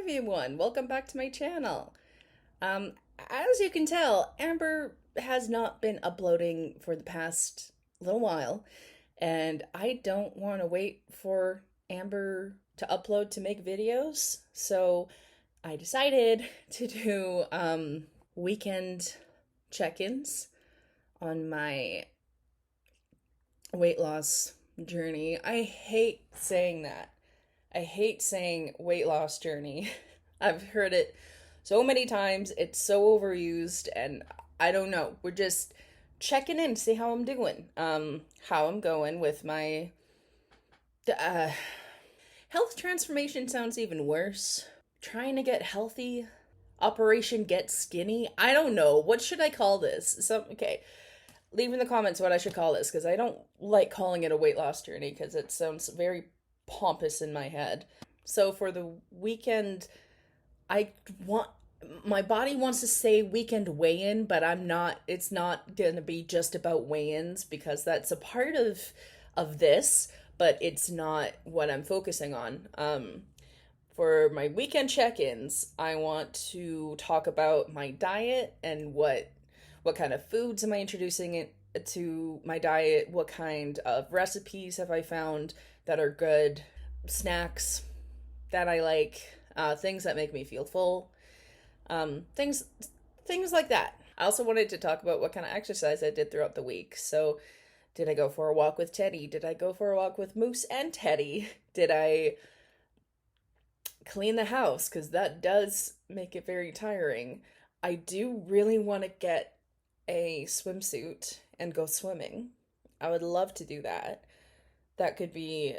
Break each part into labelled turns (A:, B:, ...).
A: everyone, welcome back to my channel. As you can tell, Amber has not been uploading for the past little while, and I don't want to wait for Amber to upload to make videos, so I decided to do weekend check-ins on my weight loss journey. I hate saying that. I hate saying weight loss journey. I've heard it so many times. It's so overused, and I don't know. We're just checking in to see how I'm doing. How I'm going with my uh, health transformation sounds even worse. Trying to get healthy. Operation Get Skinny. I don't know. What should I call this? Okay. Leave in the comments what I should call this, because I don't like calling it a weight loss journey because it sounds very pompous in my head. So for the weekend, I want my body wants to say weekend weigh-in, but it's not going to be just about weigh-ins because that's a part of this, but it's not what I'm focusing on. For my weekend check-ins, I want to talk about my diet and what kind of foods am I introducing it to my diet, what kind of recipes have I found that are good, snacks that I like, things that make me feel full, things like that. I also wanted to talk about what kind of exercise I did throughout the week. So, did I go for a walk with Teddy? Did I go for a walk with Moose and Teddy? Did I clean the house? Because that does make it very tiring. I do really want to get a swimsuit and go swimming. I would love to do that. That could be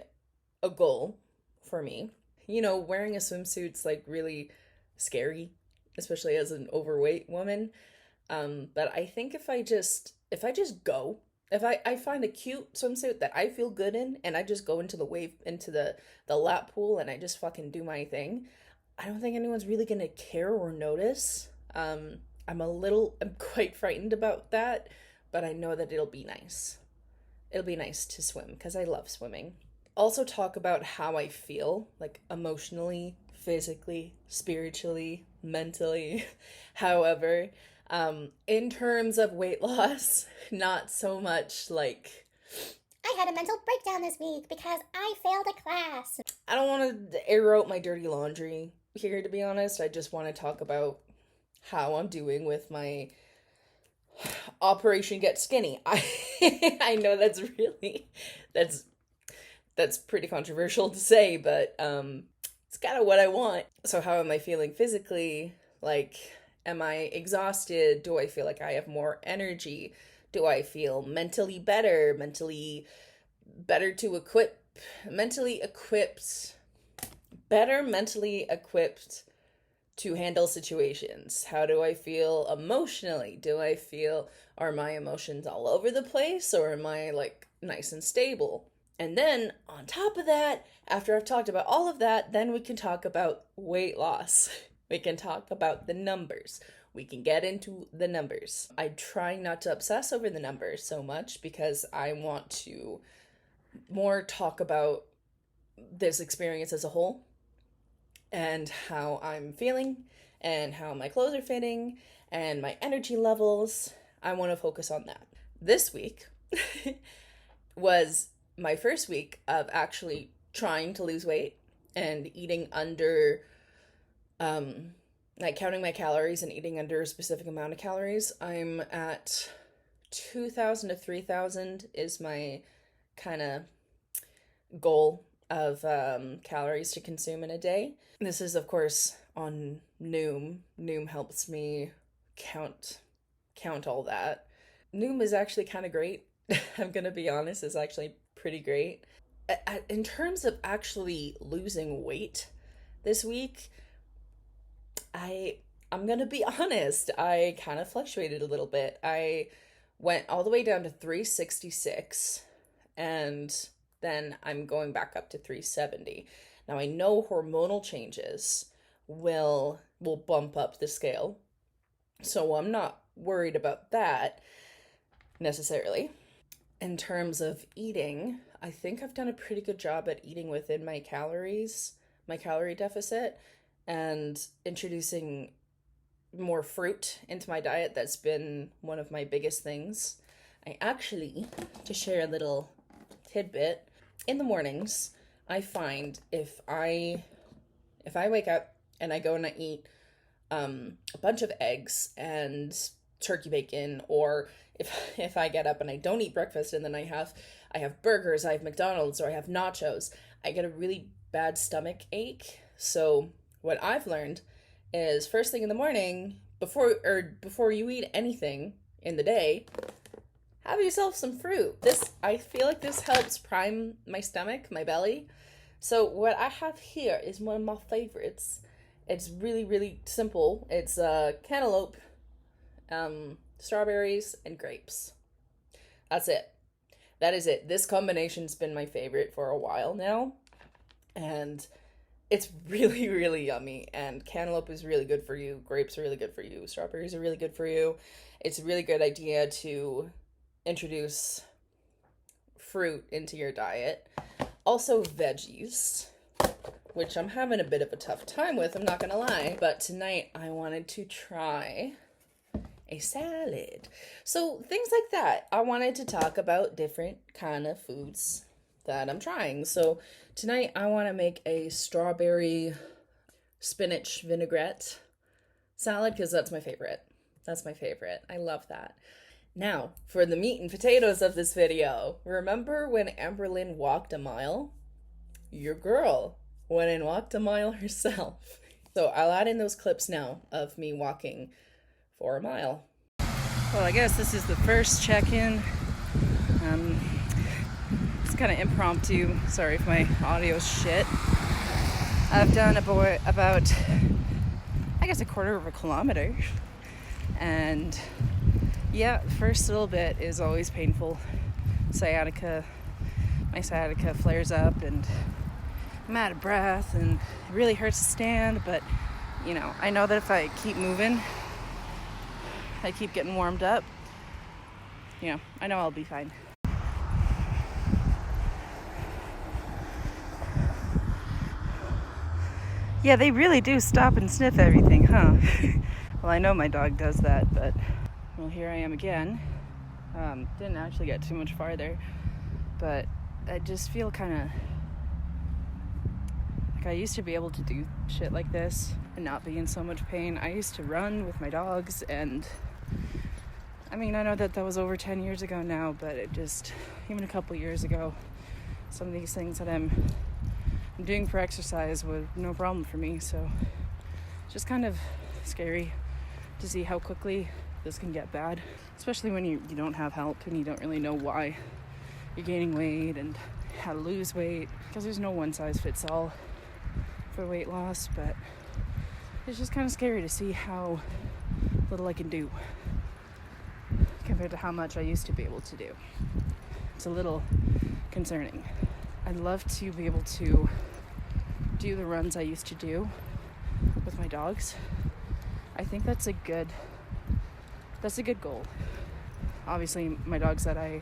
A: a goal for me. You know, wearing a swimsuit's like really scary, especially as an overweight woman. But I think if I just go, if I find a cute swimsuit that I feel good in and I just go into the lap pool and I just fucking do my thing, I don't think anyone's really gonna care or notice. I'm quite frightened about that, but I know that it'll be nice. It'll be nice to swim because I love swimming. Also talk about how I feel, like emotionally, physically, spiritually, mentally, however, in terms of weight loss, not so much like
B: I had a mental breakdown this week because I failed a class.
A: I don't want to air out my dirty laundry here, to be honest. I just want to talk about how I'm doing with my Operation Get Skinny. I know that's pretty controversial to say, but it's kind of what I want. So how am I feeling physically? Like, am I exhausted? Do I feel like I have more energy? Do I feel mentally better? Mentally equipped, better mentally equipped to handle situations? How do I feel emotionally? Are my emotions all over the place, or am I like nice and stable? And then on top of that, after I've talked about all of that, then we can talk about weight loss. We can talk about the numbers. We can get into the numbers. I try not to obsess over the numbers so much because I want to more talk about this experience as a whole and how I'm feeling and how my clothes are fitting and my energy levels. I want to focus on that. This week was my first week of actually trying to lose weight and eating under, like counting my calories and eating under a specific amount of calories. I'm at 2,000 to 3,000 is my kind of goal of calories to consume in a day. This is, of course, on Noom. Noom helps me count all that. Noom is actually kind of great. I'm gonna be honest, it's actually pretty great. In terms of actually losing weight this week, I'm gonna be honest, I kind of fluctuated a little bit. I went all the way down to 366, and then I'm going back up to 370. Now I know hormonal changes will bump up the scale, so I'm not worried about that necessarily. In terms of eating, I think I've done a pretty good job at eating within my calorie deficit. and introducing more fruit into my diet. That's been one of my biggest things. I actually, to share a little tidbit, in the mornings, I find if I wake up and I go and I eat a bunch of eggs and turkey bacon, or if I get up and I don't eat breakfast and then I have burgers, I have McDonald's, or I have nachos, I get a really bad stomach ache. So what I've learned is first thing in the morning, before you eat anything in the day, have yourself some fruit. I feel like this helps prime my stomach, my belly. So what I have here is one of my favorites. It's really, really simple. It's cantaloupe, strawberries, and grapes. That's it. That is it. This combination's been my favorite for a while now. And it's really, really yummy. And cantaloupe is really good for you. Grapes are really good for you. Strawberries are really good for you. It's a really good idea to introduce fruit into your diet. Also, veggies, which I'm having a bit of a tough time with, I'm not gonna lie. But tonight I wanted to try a salad. So things like that. I wanted to talk about different kind of foods that I'm trying. So tonight I want to make a strawberry spinach vinaigrette salad because that's my favorite. That's my favorite. I love that. Now, for the meat and potatoes of this video, remember when Amberlynn walked a mile? Your girl went and walked a mile herself. So I'll add in those clips now of me walking for a mile. Well, I guess this is the first check-in. It's kind of impromptu. Sorry if my audio's shit. I've done about, I guess, a quarter of a kilometer. And yeah, first little bit is always painful. My sciatica flares up and I'm out of breath and it really hurts to stand, but you know, I know that if I keep moving, I keep getting warmed up, you know, I know I'll be fine. Yeah, they really do stop and sniff everything, huh? Well, I know my dog does that, but well, here I am again. Didn't actually get too much farther, but I just feel kind of like I used to be able to do shit like this and not be in so much pain. I used to run with my dogs, and I mean, I know that was over 10 years ago now, but it just, even a couple years ago, some of these things that I'm doing for exercise was no problem for me. So it's just kind of scary to see how quickly this can get bad, especially when you don't have help and you don't really know why you're gaining weight and how to lose weight, because there's no one size fits all for weight loss. But it's just kind of scary to see how little I can do compared to how much I used to be able to do. It's a little concerning. I'd love to be able to do the runs I used to do with my dogs. I think that's a good goal. Obviously, my dogs that I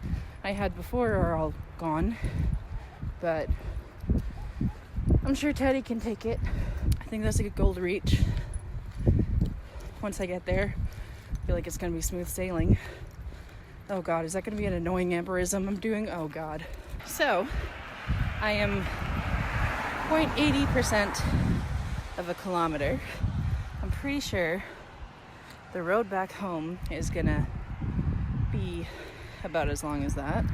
A: had before are all gone, but I'm sure Teddy can take it. I think that's a good goal to reach. Once I get there, I feel like it's going to be smooth sailing. Oh God, is that going to be an annoying amberism I'm doing? Oh God. So, I am 0.80% of a kilometer. I'm pretty sure the road back home is gonna be about as long as that.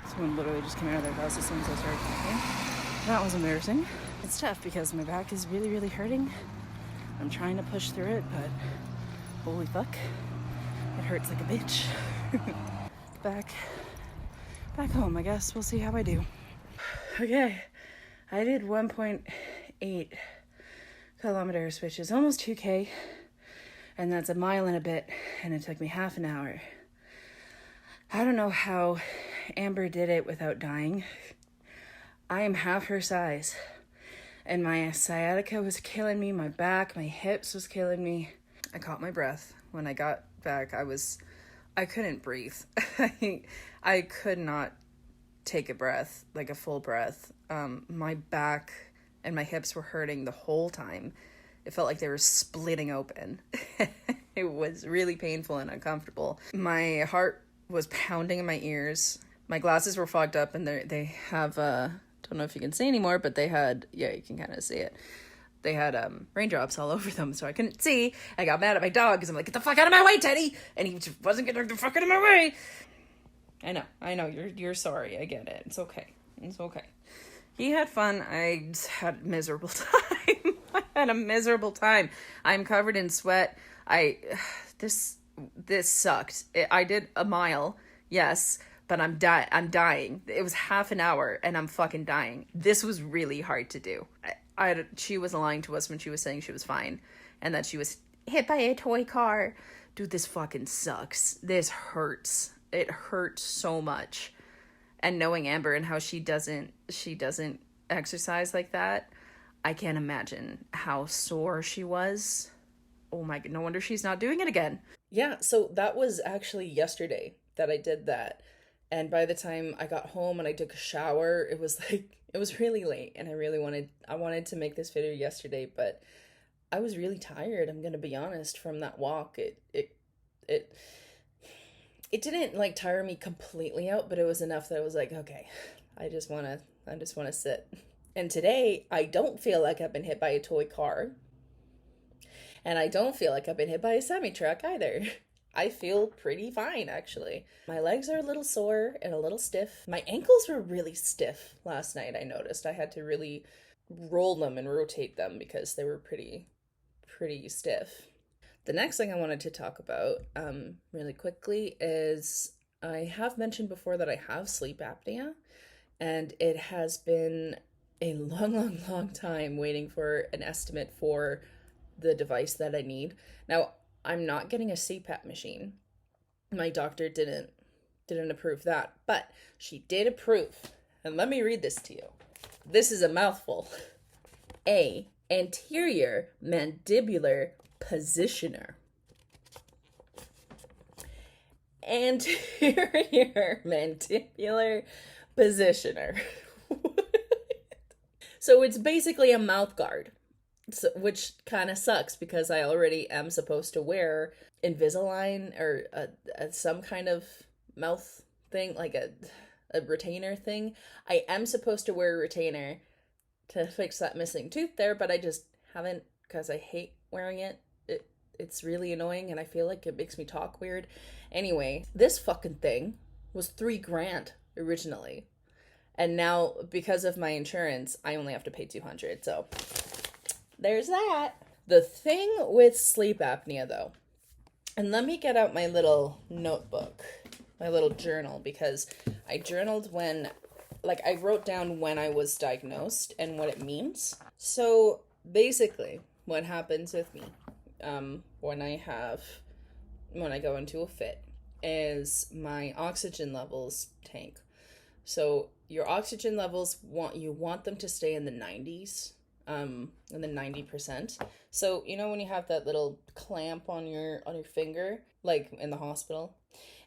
A: Someone literally just came out of their house as soon as I started talking. That was embarrassing. It's tough because my back is really, really hurting. I'm trying to push through it, but holy fuck, it hurts like a bitch. Back home, I guess. We'll see how I do. Okay, I did 1.8 kilometers, which is almost 2K, and that's a mile and a bit, and it took me half an hour. I don't know how Amber did it without dying. I am half her size, and my sciatica was killing me, my back, my hips was killing me. I caught my breath. When I got back, I couldn't breathe. I could not take a breath, like a full breath. My back and my hips were hurting the whole time. It felt like they were splitting open. It was really painful and uncomfortable. My heart was pounding in my ears. My glasses were fogged up, and they have, don't know if you can see anymore, but they had, yeah, you can kind of see it. They had raindrops all over them, so I couldn't see. I got mad at my dog because I'm like, get the fuck out of my way, Teddy! And he just wasn't getting the fuck out of my way. I know, you're sorry. I get it. It's okay. He had fun. I had a miserable time. I had a miserable time. I'm covered in sweat. This sucked. I did a mile, yes, but I'm dying. It was half an hour, and I'm fucking dying. This was really hard to do. She was lying to us when she was saying she was fine, and that she was hit by a toy car. Dude, this fucking sucks. This hurts. It hurt so much. And knowing Amber and how she doesn't exercise like that, I can't imagine how sore she was. Oh my god, no wonder she's not doing it again. Yeah, so that was actually yesterday that I did that. And by the time I got home and I took a shower, it was really late, and I wanted to make this video yesterday, but I was really tired, I'm gonna be honest, from that walk. It didn't like tire me completely out, but it was enough that I was like, okay, I just wanna sit. And today I don't feel like I've been hit by a toy car. And I don't feel like I've been hit by a semi-truck either. I feel pretty fine, actually. My legs are a little sore and a little stiff. My ankles were really stiff last night, I noticed. I had to really roll them and rotate them because they were pretty stiff. The next thing I wanted to talk about really quickly is I have mentioned before that I have sleep apnea, and it has been a long time waiting for an estimate for the device that I need. Now, I'm not getting a CPAP machine. My doctor didn't approve that, but she did approve. And let me read this to you. This is a mouthful. A anterior mandibular positioner. Anterior mandibular positioner. So it's basically a mouth guard. So, which kind of sucks because I already am supposed to wear Invisalign or some kind of mouth thing, like a retainer thing. I am supposed to wear a retainer to fix that missing tooth there, but I just haven't because I hate wearing it. It's really annoying, and I feel like it makes me talk weird. Anyway, this fucking thing was $3,000 originally, and now because of my insurance, I only have to pay $200. So there's that. The thing with sleep apnea, though, and let me get out my little notebook, my little journal, because I journaled I wrote down when I was diagnosed and what it means. So basically, what happens with me when I go into a fit is my oxygen levels tank. So your oxygen levels, you want them to stay in the 90s. In the 90%. So, you know when you have that little clamp on your finger, like in the hospital,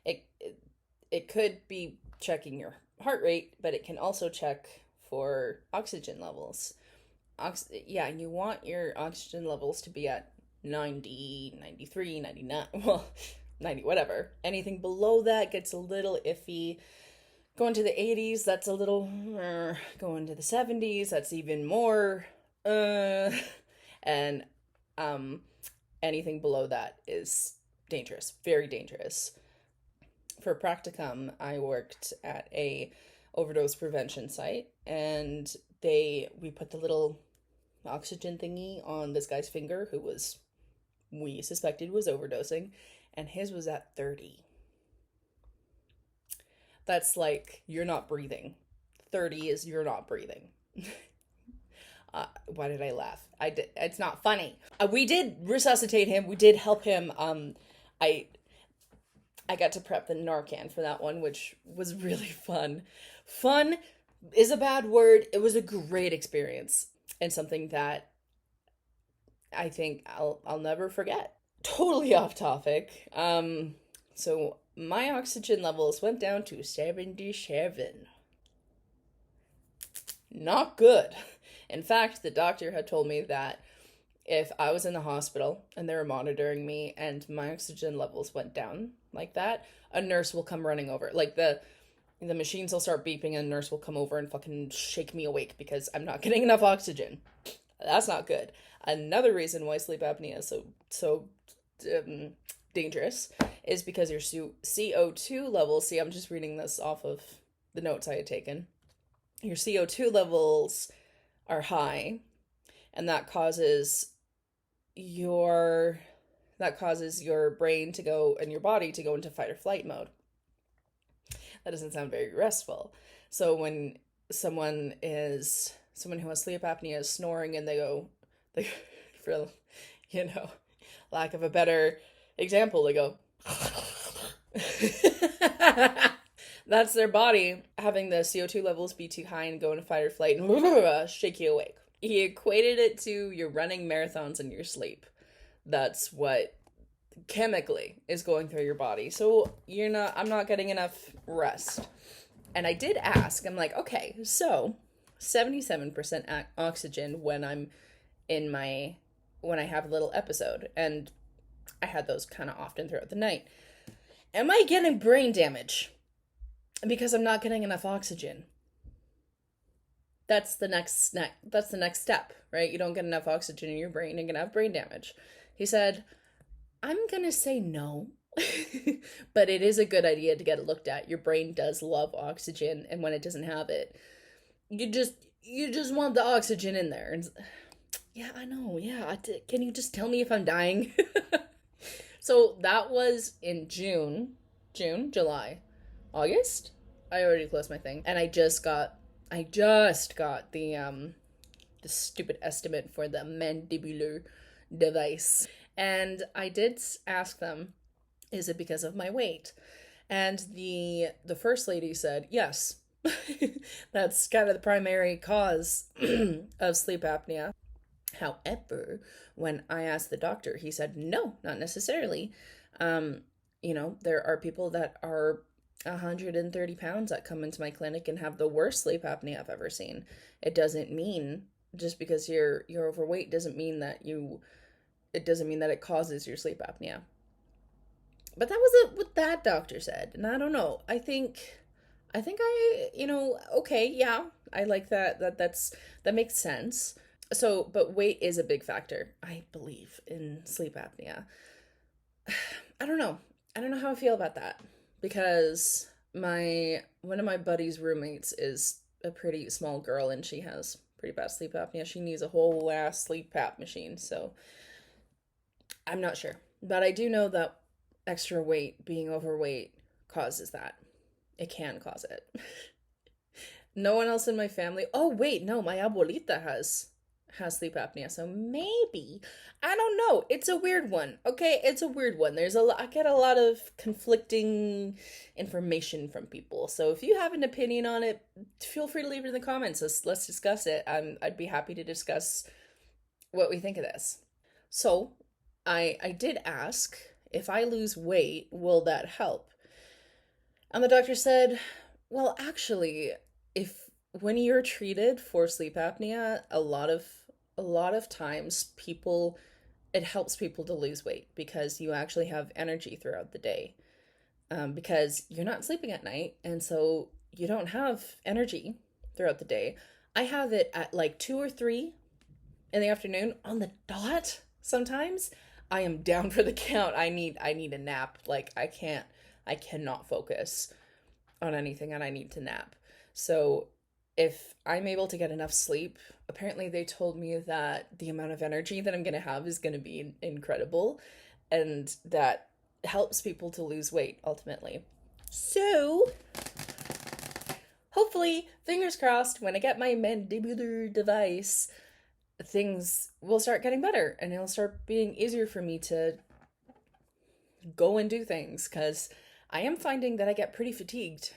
A: it could be checking your heart rate, but it can also check for oxygen levels. You want your oxygen levels to be at 90, 93, 99, well, 90, whatever. Anything below that gets a little iffy. Going to the 80s, that's a little, going to the 70s, that's even more, and anything below that is dangerous, very dangerous. For practicum, I worked at a overdose prevention site, and we put the little oxygen thingy on this guy's finger we suspected was overdosing, and his was at 30. That's like, you're not breathing. 30 is you're not breathing. Why did I laugh? It's not funny. We did resuscitate him. We did help him. I got to prep the Narcan for that one, which was really fun. Fun is a bad word. It was a great experience and something that I think I'll never forget. Totally off topic. So my oxygen levels went down to 77. Not good. In fact, the doctor had told me that if I was in the hospital and they were monitoring me and my oxygen levels went down like that, a nurse will come running over. Like the machines will start beeping and a nurse will come over and fucking shake me awake because I'm not getting enough oxygen. That's not good. Another reason why sleep apnea is so dangerous is because your CO2 levels, see, I'm just reading this off of the notes I had taken. Your CO2 levels are high, and that causes your brain to go and your body to go into fight or flight mode. That doesn't sound very restful. So when someone who has sleep apnea is snoring and they for lack of a better example, they go that's their body having the CO2 levels be too high and go into fight or flight and shake you awake. He equated it to you're running marathons in your sleep. That's what chemically is going through your body. So I'm not getting enough rest. And I did ask, I'm like, okay, so 77% oxygen when when I have a little episode, and I had those kind of often throughout the night. Am I getting brain damage because I'm not getting enough oxygen? That's the next step, right? You don't get enough oxygen in your brain, you're gonna have brain damage. He said, I'm gonna say no. But it is a good idea to get it looked at. Your brain does love oxygen, and when it doesn't have it, you just want the oxygen in there. And yeah, I know. Yeah, can you just tell me if I'm dying? So that was in June, July, August. I already closed my thing, and I just got the stupid estimate for the mandibular device. And I did ask them, is it because of my weight? And the first lady said, yes. That's kind of the primary cause of sleep apnea. However, when I asked the doctor, he said, no, not necessarily. There are people that are 130 pounds that come into my clinic and have the worst sleep apnea I've ever seen. It doesn't mean just because you're overweight doesn't mean that it causes your sleep apnea. But that was what that doctor said, and I don't know. I think okay, yeah, I like that. That makes sense. So, but weight is a big factor, I believe, in sleep apnea. I don't know. I don't know how I feel about that because one of my buddy's roommates is a pretty small girl and she has pretty bad sleep apnea. She needs a whole ass sleep ap machine. So I'm not sure, but I do know that extra weight, being overweight, causes that. It can cause it. No one else in my family. Oh wait, no, my abuelita has sleep apnea, so maybe, I don't know. It's a weird one. Okay, it's a weird one. I get a lot of conflicting information from people. So if you have an opinion on it, feel free to leave it in the comments. Let's discuss it. I'd be happy to discuss what we think of this. So I did ask, if I lose weight, will that help? And the doctor said, well, actually, when you're treated for sleep apnea, a lot of times it helps people to lose weight because you actually have energy throughout the day. Because you're not sleeping at night, and so you don't have energy throughout the day. I have it at like 2 or 3 in the afternoon on the dot. Sometimes I am down for the count. I need a nap. Like I cannot focus on anything and I need to nap. So if I'm able to get enough sleep, apparently they told me that the amount of energy that I'm going to have is going to be incredible, and that helps people to lose weight ultimately. So hopefully, fingers crossed, when I get my mandibular device, things will start getting better and it'll start being easier for me to go and do things, because I am finding that I get pretty fatigued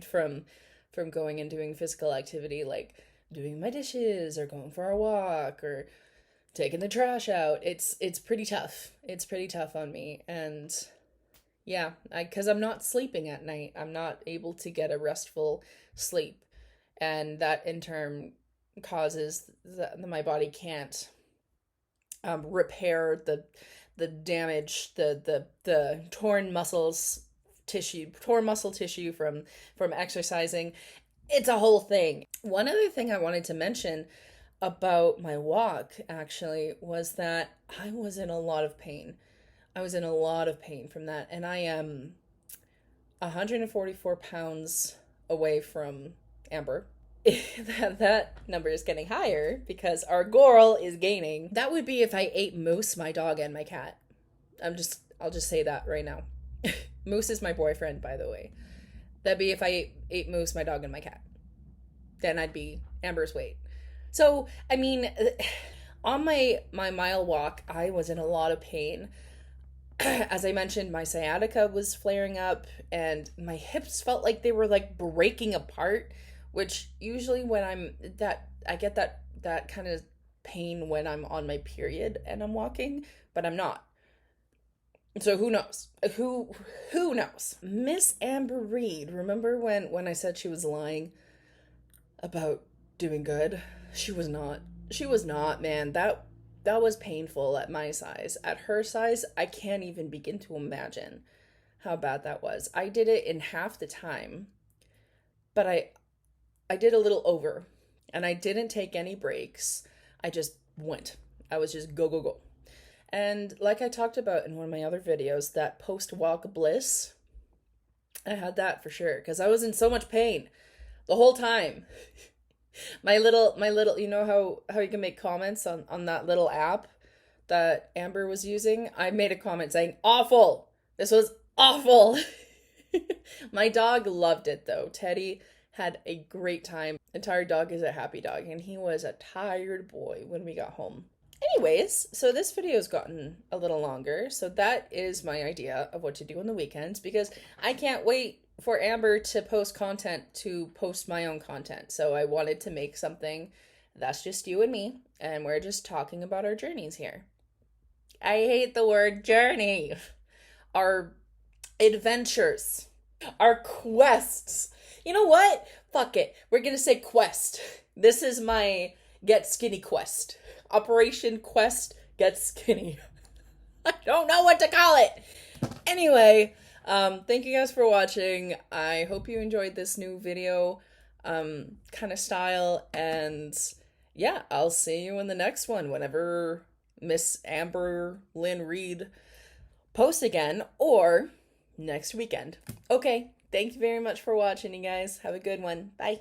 A: from going and doing physical activity, like doing my dishes or going for a walk or taking the trash out. It's pretty tough. It's pretty tough on me. And yeah, because I'm not sleeping at night. I'm not able to get a restful sleep. And that in turn causes my body can't repair the damage, the torn muscle tissue from exercising. It's a whole thing. One other thing I wanted to mention about my walk actually was that I was in a lot of pain. I was in a lot of pain from that, and I am 144 pounds away from Amber. That number is getting higher because our girl is gaining. That would be if I ate Moose, my dog, and my cat. I'll just say that right now. Moose is my boyfriend, by the way. That'd be if I ate Moose, my dog, and my cat. Then I'd be Amber's weight. So, I mean, on my mile walk, I was in a lot of pain. As I mentioned, my sciatica was flaring up and my hips felt like they were like breaking apart, which usually when I get that kind of pain when I'm on my period and I'm walking, but I'm not. So who knows? Who knows? Miss Amber Reed, remember when I said she was lying about doing good? She was not. She was not, man. That was painful at my size. At her size, I can't even begin to imagine how bad that was. I did it in half the time, but I did a little over, and I didn't take any breaks. I just went. I was just go, go, go. And like I talked about in one of my other videos, that post-walk bliss, I had that for sure because I was in so much pain the whole time. My little, you know how you can make comments on that little app that Amber was using? I made a comment saying, awful. This was awful. My dog loved it though. Teddy had a great time. Entire dog is a happy dog, and he was a tired boy when we got home. Anyways, so this video's gotten a little longer, so that is my idea of what to do on the weekends because I can't wait for Amber to post content to post my own content. So I wanted to make something that's just you and me, and we're just talking about our journeys here. I hate the word journey. Our adventures, our quests. You know what? Fuck it. We're gonna say quest. This is my get skinny quest. Operation Quest Get Skinny. I don't know what to call it. Anyway, thank you guys for watching. I hope you enjoyed this new video kind of style, and yeah, I'll see you in the next one whenever Miss Amber Lynn Reed posts again, or next weekend. Okay, thank you very much for watching, you guys. Have a good one. Bye.